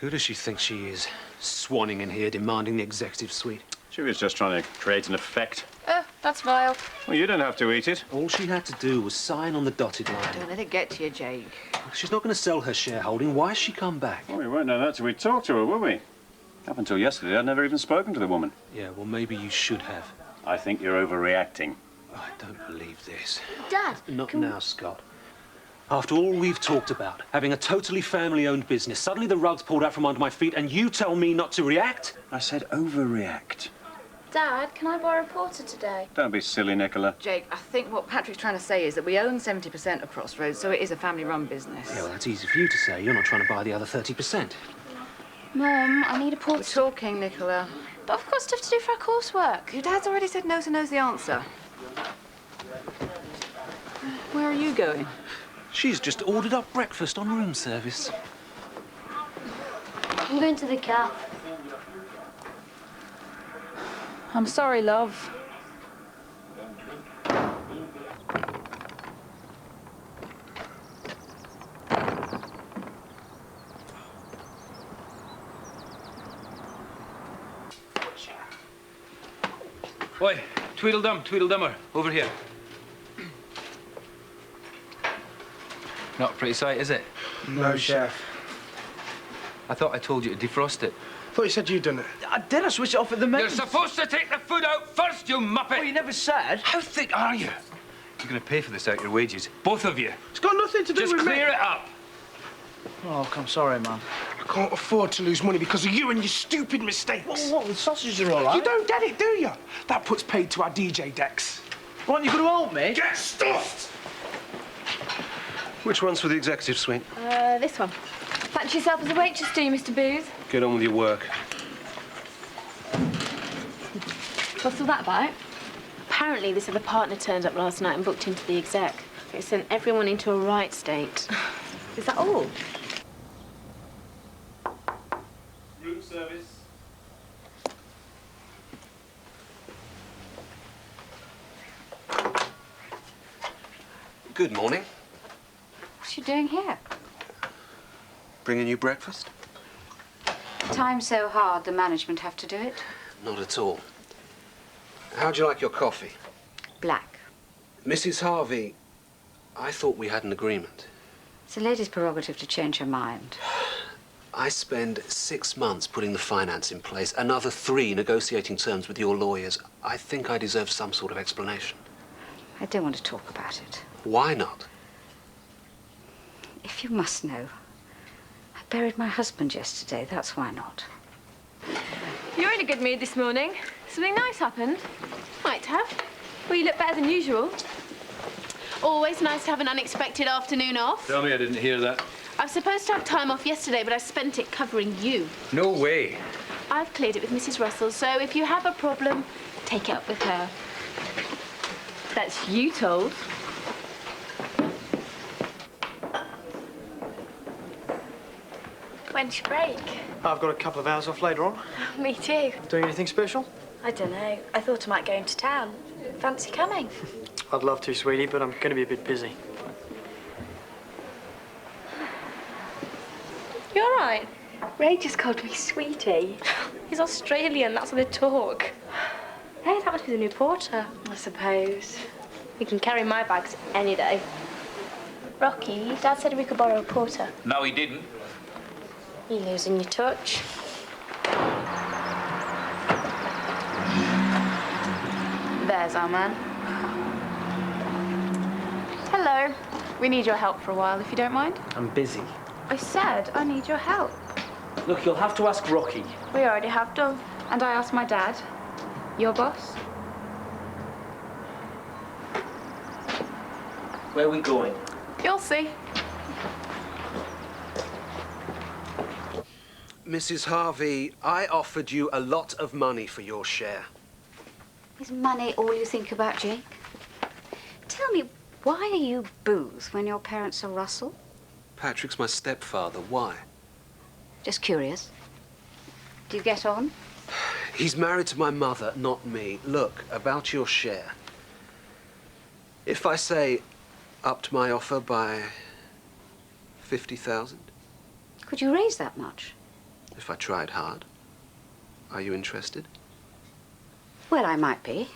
Who does she think she is? Swanning in here, demanding the executive suite. She was just trying to create an effect. That's vile. Well, you don't have to eat it. All she had to do was sign on the dotted line. Don't let it get to you, Jake. She's not going to sell her shareholding. Why has she come back? Well, we won't know that till we talk to her, will we? Up until yesterday, I'd never even spoken to the woman. Yeah, well, maybe you should have. I think you're overreacting. I don't believe this. Dad! Not now, Scott. After all we've talked about, having a totally family-owned business, suddenly the rug's pulled out from under my feet and you tell me not to react? I said overreact. Dad, can I borrow a porter today? Don't be silly, Nicola. Jake, I think what Patrick's trying to say is that we own 70% of Crossroads, so it is a family-run business. Yeah, well, that's easy for you to say. You're not trying to buy the other 30%. Mum, I need a porter. We're talking, Nicola. But I've got stuff to do for our coursework. Your dad's already said no, so knows the answer. Where are you going? She's just ordered up breakfast on room service. I'm going to the cafe. I'm sorry, love. Oi, Tweedledummer, over here. Not a pretty sight, is it? No, Chef. I thought I told you to defrost it. Thought you said you'd done it. I did. I switched it off at the mains. You're supposed to take the food out first, you muppet! Oh, you never said. How thick are you? You're going to pay for this out your wages, both of you. It's got nothing to do Just with me. clear it up. Oh, I'm sorry, man. I can't afford to lose money because of you and your stupid mistakes. What? The sausages are all right. You don't get it, do you? That puts paid to our DJ decks. Why aren't you going to help me? Get stuffed! Which one's for the executive suite? This one. Fancy yourself as a waitress, do you, Mr. Booth? Get on with your work. What's all that about? Apparently, this other partner turned up last night and booked into the exec. It sent everyone into a right state. Is that all? Room service. Good morning. What are you doing here? Bringing you breakfast? Time's so hard, the management have to do it. Not at all. How'd you like your coffee? Black. Mrs. Harvey, I thought we had an agreement. It's a lady's prerogative to change her mind. I spend 6 months putting the finance in place, another 3 negotiating terms with your lawyers. I think I deserve some sort of explanation. I don't want to talk about it. Why not? If you must know, I buried my husband yesterday. That's why not. You're in a good mood this morning. Something nice happened. Might have. Well, you look better than usual. Always nice to have an unexpected afternoon off. Tell me I didn't hear that. I was supposed to have time off yesterday, but I spent it covering you. No way. I've cleared it with Mrs. Russell, so if you have a problem, take it up with her. That's you told. When's your break? I've got a couple of hours off later on. Me too. Doing anything special? I don't know. I thought I might go into town. Fancy coming? I'd love to, sweetie, but I'm going to be a bit busy. You all right? Ray just called me sweetie. He's Australian, that's how they talk. Hey, that must be the new porter. I suppose. You can carry my bags any day. Rocky, Dad said we could borrow a porter. No, he didn't. You're losing your touch. There's our man. Hello. We need your help for a while, if you don't mind. I'm busy. I said I need your help. Look, you'll have to ask Rocky. We already have done. And I asked my dad. Your boss? Where are we going? You'll see. Mrs. Harvey, I offered you a lot of money for your share. Is money all you think about, Jake? Tell me, why are you Booth when your parents are Russell? Patrick's my stepfather. Why? Just curious. Do you get on? He's married to my mother, not me. Look, about your share. If I say upped my offer by 50,000? Could you raise that much? If I tried hard. Are you interested? Well, I might be.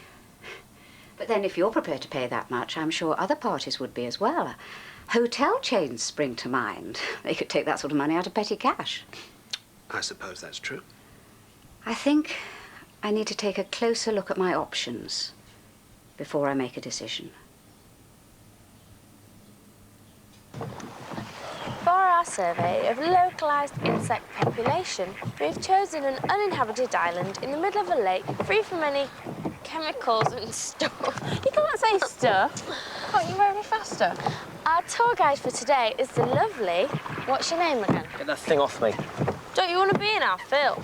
But then if you're prepared to pay that much, I'm sure other parties would be as well. Hotel chains spring to mind. They could take that sort of money out of petty cash. I suppose that's true. I think I need to take a closer look at my options before I make a decision. For our survey of localised insect population, we've chosen an uninhabited island in the middle of a lake, free from any chemicals and stuff. You can't say stuff. Can't you go faster? Our tour guide for today is the lovely... What's your name again? Get that thing off me. Don't you want to be in our film?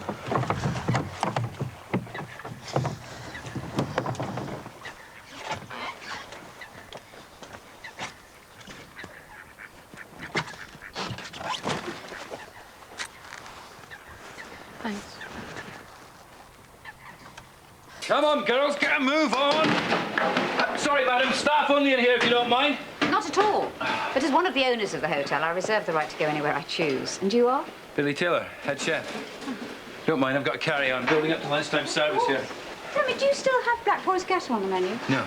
Thanks. Come on, girls, get a move on. Sorry, madam, staff only in here if you don't mind. Not at all. But as one of the owners of the hotel, I reserve the right to go anywhere I choose. And you are? Billy Taylor, head chef. Don't mind, I've got to carry on. Building up to lunchtime service here. Tell me, do you still have Black Forest Ghetto on the menu? No.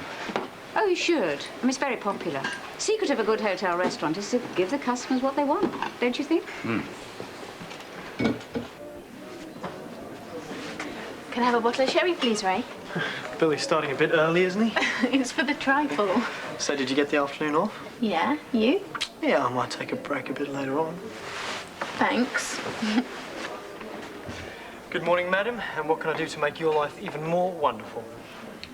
Oh, you should. I mean, it's very popular. Secret of a good hotel restaurant is to give the customers what they want, don't you think? Can I have a bottle of sherry, please, Ray? Billy's starting a bit early, isn't he? It's for the trifle. So did you get the afternoon off? Yeah, you? Yeah, I might take a break a bit later on. Thanks. Good morning, madam. And what can I do to make your life even more wonderful?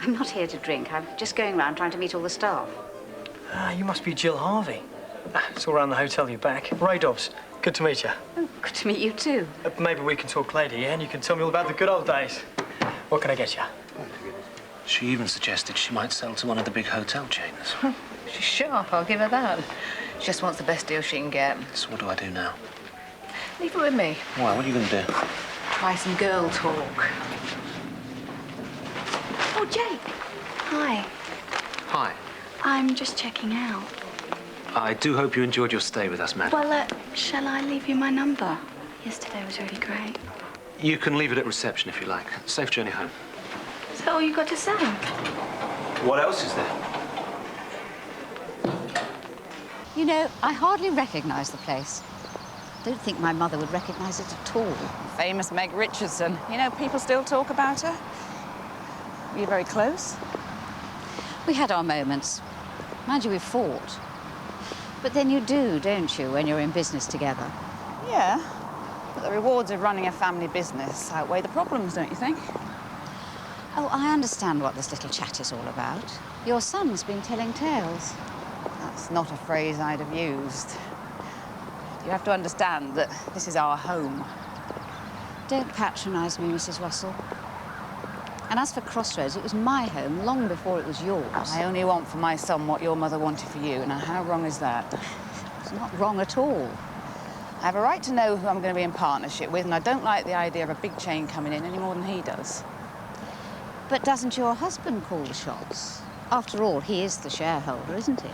I'm not here to drink. I'm just going round trying to meet all the staff. Ah, you must be Jill Harvey. It's all around the hotel you're back. Ray Dobbs, good to meet you. Oh, good to meet you too. Maybe we can talk later, yeah? And you can tell me all about the good old days. What can I get you? She even suggested she might sell to one of the big hotel chains. She's sharp, I'll give her that. She just wants the best deal she can get. So what do I do now? Leave it with me. Why? What are you going to do? Try some girl talk. Oh, Jake. Hi. Hi. I'm just checking out. I do hope you enjoyed your stay with us, madam. Well, shall I leave you my number? Yesterday was really great. You can leave it at reception if you like. Safe journey home. Is that all you got to say? What else is there? You know, I hardly recognise the place. Don't think my mother would recognise it at all. Famous Meg Richardson. You know, people still talk about her. Were you very close? We had our moments. Mind you, we fought. But then you do, don't you, when you're in business together? Yeah. But the rewards of running a family business outweigh the problems, don't you think? Oh, I understand what this little chat is all about. Your son's been telling tales. That's not a phrase I'd have used. You have to understand that this is our home. Don't patronise me, Mrs. Russell. And as for Crossroads, it was my home long before it was yours. I only want for my son what your mother wanted for you. Now, how wrong is that? It's not wrong at all. I have a right to know who I'm going to be in partnership with, and I don't like the idea of a big chain coming in any more than he does. But doesn't your husband call the shots? After all, he is the shareholder, isn't he?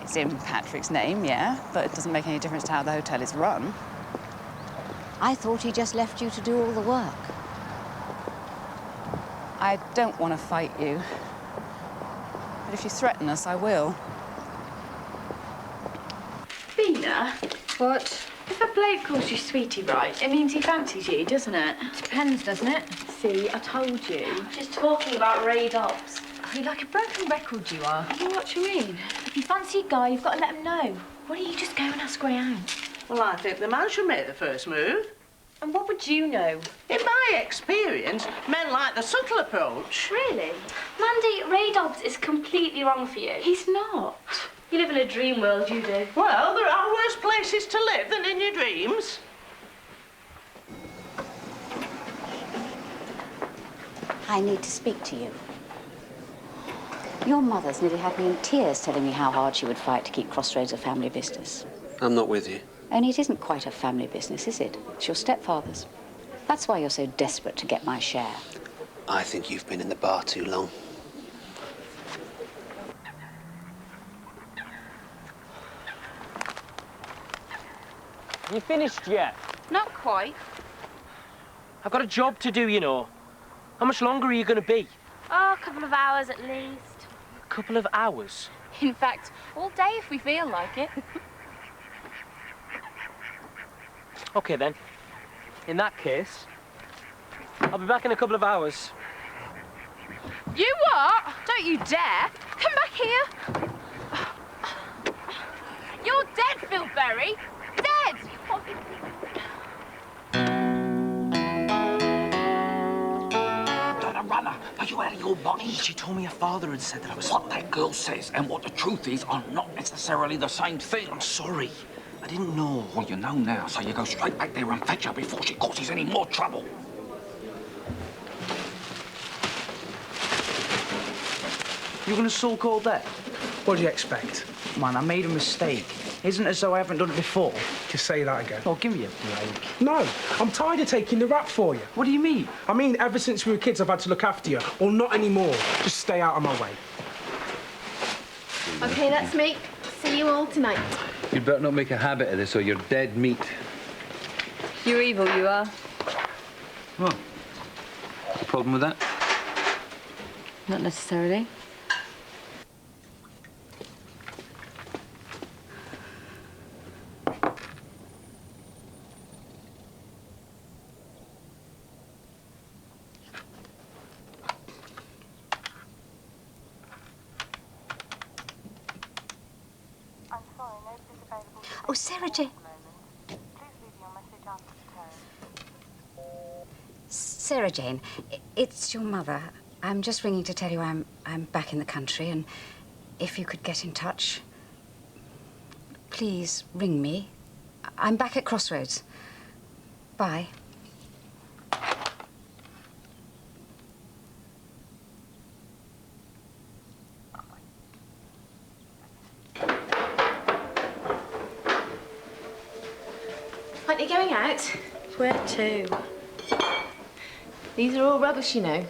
It's in Patrick's name, yeah, but it doesn't make any difference to how the hotel is run. I thought he just left you to do all the work. I don't want to fight you. But if you threaten us, I will. Bina? What? If a bloke calls you sweetie, right, it means he fancies you, doesn't it? Depends, doesn't it? See, I told you. Just talking about Ray Dobbs. You're like a broken record, you are. What do you mean? If you fancy a guy, you've got to let him know. Why don't you just go and ask Ray out? Well, I think the man should make the first move. And what would you know? In my experience, men like the subtle approach. Really? Mandy, Ray Dobbs is completely wrong for you. He's not. You live in a dream world, you do. Well, there are worse places to live than in your dreams. I need to speak to you. Your mother's nearly had me in tears telling me how hard she would fight to keep Crossroads a family business. I'm not with you. Only it isn't quite a family business, is it? It's your stepfather's. That's why you're so desperate to get my share. I think you've been in the bar too long. You finished yet? Not quite. I've got a job to do, you know. How much longer are you going to be? Oh, a couple of hours at least. A couple of hours? In fact, all day if we feel like it. OK, then. In that case, I'll be back in a couple of hours. You what? Don't you dare! Come back here! You're dead, Phil Berry! Dead! Donna Runner, are you out of your mind? She told me her father had said that I was... What that girl says and what the truth is are not necessarily the same thing. I'm sorry. I didn't know. Well, you know now, so you go straight back there and fetch her before she causes any more trouble. You're going to sulk all day? What do you expect? Man, I made a mistake. Isn't it as though I haven't done it before? Just say that again. Oh, give me a break. No, I'm tired of taking the rap for you. What do you mean? I mean, ever since we were kids, I've had to look after you. Well, not anymore. Just stay out of my way. OK, that's me. See you all tonight. You'd better not make a habit of this or you're dead meat. You're evil, you are. Well, problem with that? Not necessarily. Oh, Sarah Jane. Sarah Jane, it's your mother. I'm just ringing to tell you I'm back in the country, and if you could get in touch, please ring me. I'm back at Crossroads. Bye. Aren't you going out? Where to? These are all rubbish, you know.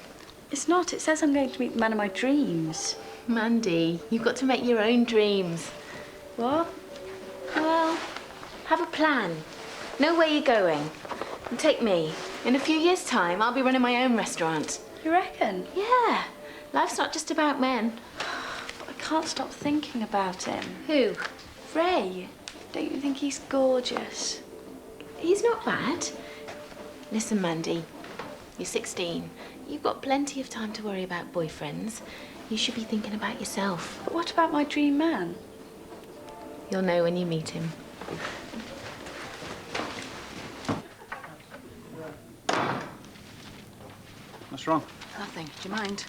It's not. It says I'm going to meet the man of my dreams. Mandy, you've got to make your own dreams. What? Well, have a plan. Know where you're going. And take me. In a few years' time, I'll be running my own restaurant. You reckon? Yeah. Life's not just about men. But I can't stop thinking about him. Who? Ray. Don't you think he's gorgeous? He's not bad. Listen, Mandy, you're 16. You've got plenty of time to worry about boyfriends. You should be thinking about yourself. But what about my dream man? You'll know when you meet him. What's wrong? Nothing. Do you mind?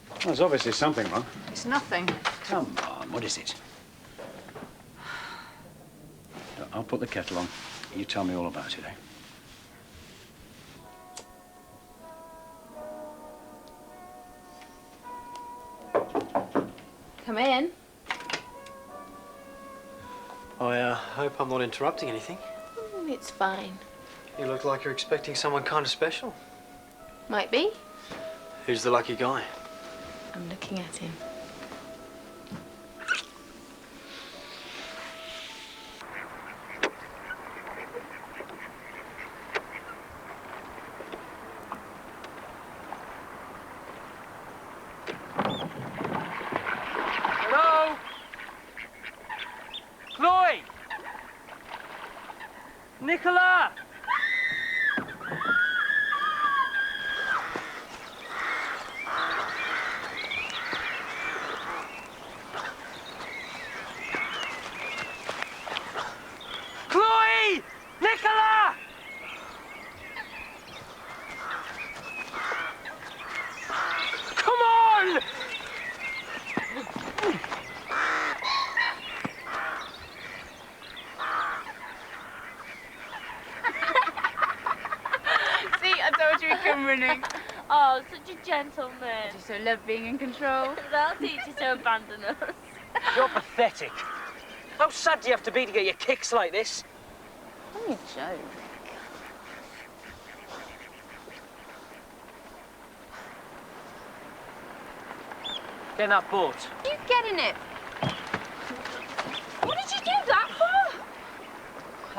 Well, there's obviously something wrong. It's nothing. Come on, what is it? I'll put the kettle on. You tell me all about it, eh? Come in. I hope I'm not interrupting anything. It's fine. You look like you're expecting someone kind of special. Might be. Who's the lucky guy? I'm looking at him. Hello? Chloe! Nicola! Chloe! Nicola! Come on! See, I told you he'd come running. Oh, such a gentleman. I just so love being in control. They'll teach you to abandon us. You're pathetic. How sad do you have to be to get your kicks like this? Only a joke. Get in that boat. You get in it.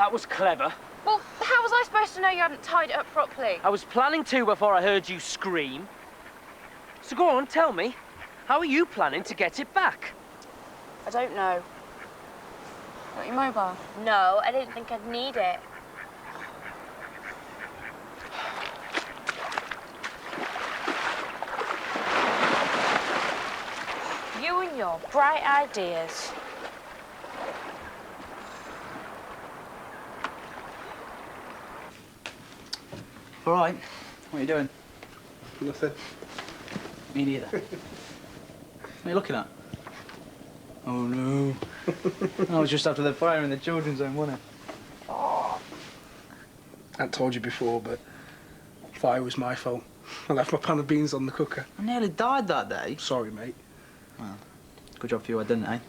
that was clever. Well, how was I supposed to know you hadn't tied it up properly? I was planning to before I heard you scream. So go on, tell me. How are you planning to get it back? I don't know. Got your mobile? No, I didn't think I'd need it. You and your bright ideas. All right. What are you doing? Nothing. Me neither. What are you looking at? Oh, no. I was just after the fire in the children's home, wasn't it? I told you before, but fire was my fault. I left my pan of beans on the cooker. I nearly died that day. Sorry, mate. Well, good job for you, I didn't, eh?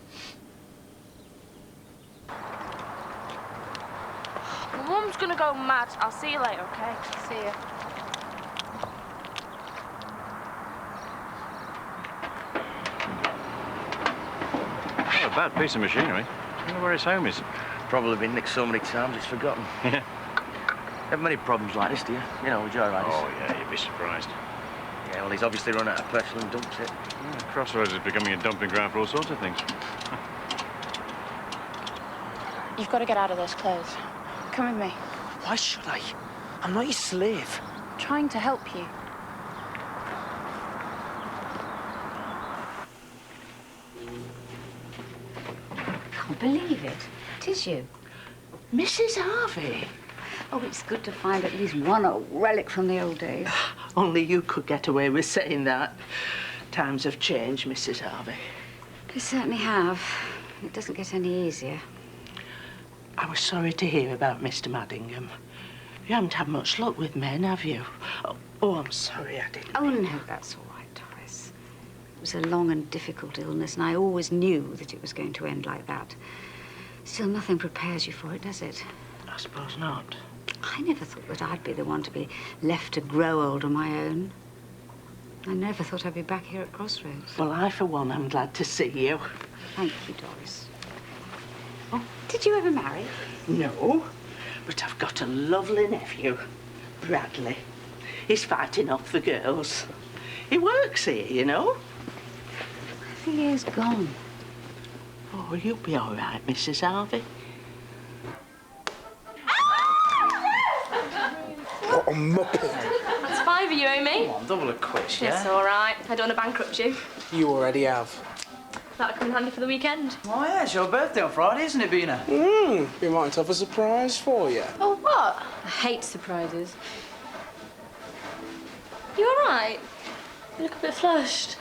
My mum's gonna go mad. I'll see you later, okay? See you. Not a bad piece of machinery. I wonder where his home is. Probably been nicked so many times it's forgotten. Yeah. Have many problems like this, do you? You know, with joyriders. Oh, yeah, you'd be surprised. Yeah, well, he's obviously run out of petrol and dumps it. Yeah, Crossroads is becoming a dumping ground for all sorts of things. You've got to get out of those clothes. Come with me. Why should I? I'm not your slave. I'm trying to help you. Can't believe it. It is you. Mrs. Harvey. Oh, it's good to find at least one old relic from the old days. Only you could get away with saying that. Times have changed, Mrs. Harvey. They certainly have. It doesn't get any easier. I was sorry to hear about Mr. Maddingham. You haven't had much luck with men, have you? Oh, I'm sorry I didn't. Oh, no, that's all right, Doris. It was a long and difficult illness, and I always knew that it was going to end like that. Still, nothing prepares you for it, does it? I suppose not. I never thought that I'd be the one to be left to grow old on my own. I never thought I'd be back here at Crossroads. Well, I, for one, am glad to see you. Thank you, Doris. Oh, did you ever marry? No, but I've got a lovely nephew, Bradley. He's fighting off the girls. He works here, you know. I think he is gone. Oh, you'll be all right, Mrs. Harvey. What a muppet. That's five of you, Amy. Come on, double a quiz, yeah? It's all right. I don't want to bankrupt you. You already have. That'll come in handy for the weekend. Oh, yeah, it's your birthday on Friday, isn't it, Bina? We might have a surprise for you. Oh, what? I hate surprises. You all right? You look a bit flushed.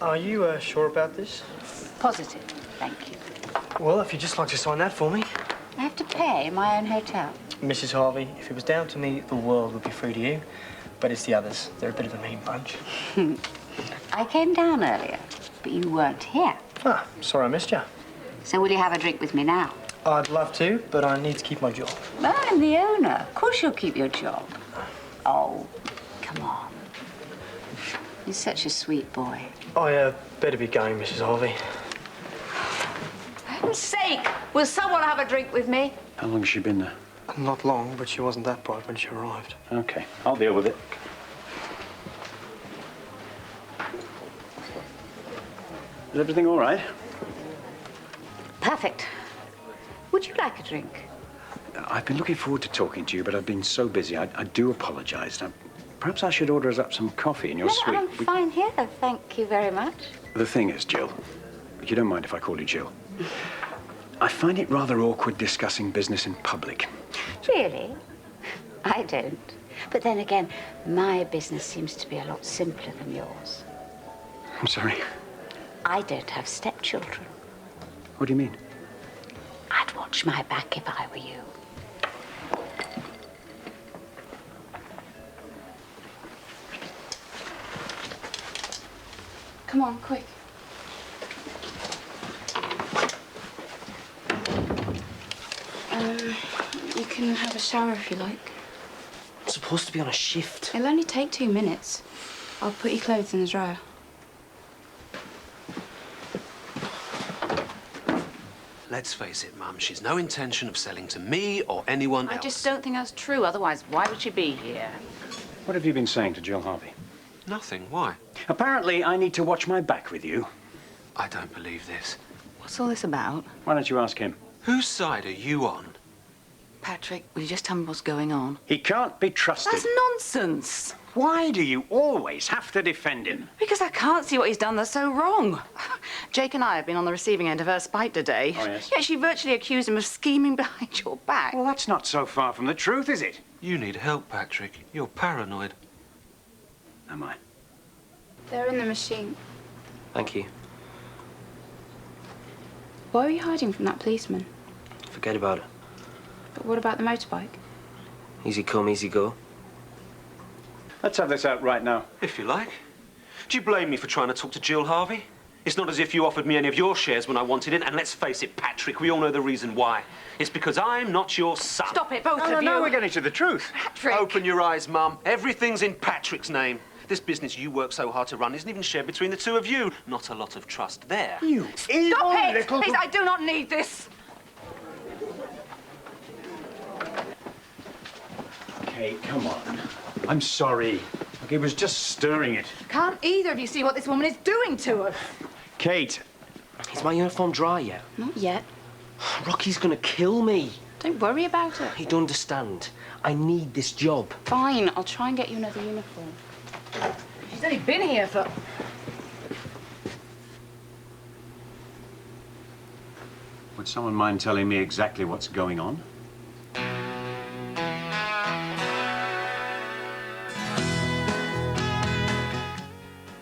Are you sure about this? Positive, thank you. Well, if you'd just like to sign that for me. I have to pay in my own hotel. Mrs. Harvey, if it was down to me, the world would be free to you. But it's the others. They're a bit of a mean bunch. I came down earlier, but you weren't here. Ah, sorry I missed you. So will you have a drink with me now? I'd love to, but I need to keep my job. Well, I'm the owner. Of course you'll keep your job. Oh, come on. You're such a sweet boy. I better be going, Mrs. Harvey. For heaven's sake, will someone have a drink with me? How long has she been there? Not long, but she wasn't that bright when she arrived. Okay, I'll deal with it. Is everything all right? Perfect. Would you like a drink? I've been looking forward to talking to you, but I've been so busy. I do apologise. Now, perhaps I should order us up some coffee in your suite. I'm fine here, thank you very much. The thing is, Jill, you don't mind if I call you Jill. I find it rather awkward discussing business in public. Really? I don't. But then again, my business seems to be a lot simpler than yours. I'm sorry. I don't have stepchildren. What do you mean? I'd watch my back if I were you. Come on, quick. You can have a shower if you like. I'm supposed to be on a shift. It'll only take 2 minutes. I'll put your clothes in the dryer. Let's face it, Mum, she's no intention of selling to me or anyone else. I just don't think that's true. Otherwise, why would she be here? What have you been saying to Jill Harvey? Nothing. Why? Apparently, I need to watch my back with you. I don't believe this. What's all this about? Why don't you ask him? Whose side are you on? Patrick, will you just tell me what's going on? He can't be trusted. That's nonsense. Why do you always have to defend him? Because I can't see what he's done that's so wrong. Jake and I have been on the receiving end of her spite today. Oh, yes? Yet she virtually accused him of scheming behind your back. Well, that's not so far from the truth, is it? You need help, Patrick. You're paranoid. Am I? They're in the machine. Thank you. Why were you hiding from that policeman? Forget about it. But what about the motorbike? Easy come, easy go. Let's have this out right now. If you like. Do you blame me for trying to talk to Jill Harvey? It's not as if you offered me any of your shares when I wanted it, and let's face it, Patrick, we all know the reason why. It's because I'm not your son. Stop it, both of you. No, we're getting to the truth. Patrick. Open your eyes, Mum. Everything's in Patrick's name. This business you work so hard to run isn't even shared between the two of you. Not a lot of trust there. You Stop evil it! little... Please, I do not need this. Kate, come on. I'm sorry. Look, it was just stirring it. Can't either of you see what this woman is doing to us? Kate. Is my uniform dry yet? Not yet. Rocky's gonna kill me. Don't worry about it. He'd understand. I need this job. Fine, I'll try and get you another uniform. She's only been here for... Would someone mind telling me exactly what's going on?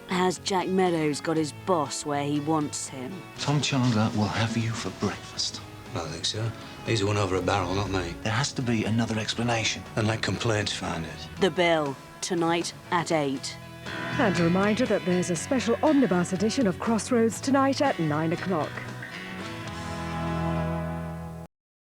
Has Jack Meadows got his boss where he wants him? Tom Chandler will have you for breakfast. I don't think so. He's the one over a barrel, not me. There has to be another explanation. And let complaints find it. The Bill, tonight at 8. And a reminder that there's a special omnibus edition of Crossroads tonight at 9 o'clock.